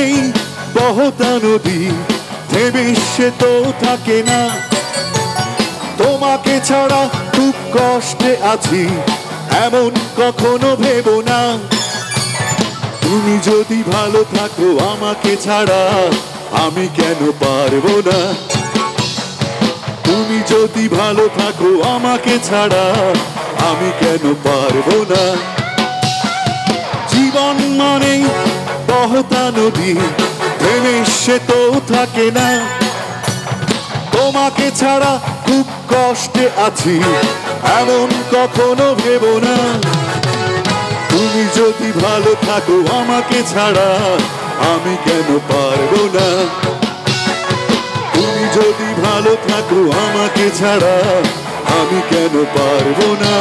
মানেই বহতা নদী, থেমে সে তো থাকে না। তোমাকে ছাড়া খুব কষ্টে আছি, এমন কখনো ভেবো না। তুমি যদি ভালো থাকো আমাকে ছাড়া, আমি কেন পারবো না। তুমি যদি ভালো থাকো আমাকে ছাড়া, আমি কেন পারবো না। জীবন মানেই বহতা নদী, থেমে সে তো থাকে না। তোমাকে ছাড়া খুব কষ্টে আছি, এমন কখনো ভেবো না। তুমি যদি ভালো থাকো আমাকে ছাড়া, আমি কেন পারবো না। তুমি যদি ভালো থাকো আমাকে ছাড়া, আমি কেন পারবো না।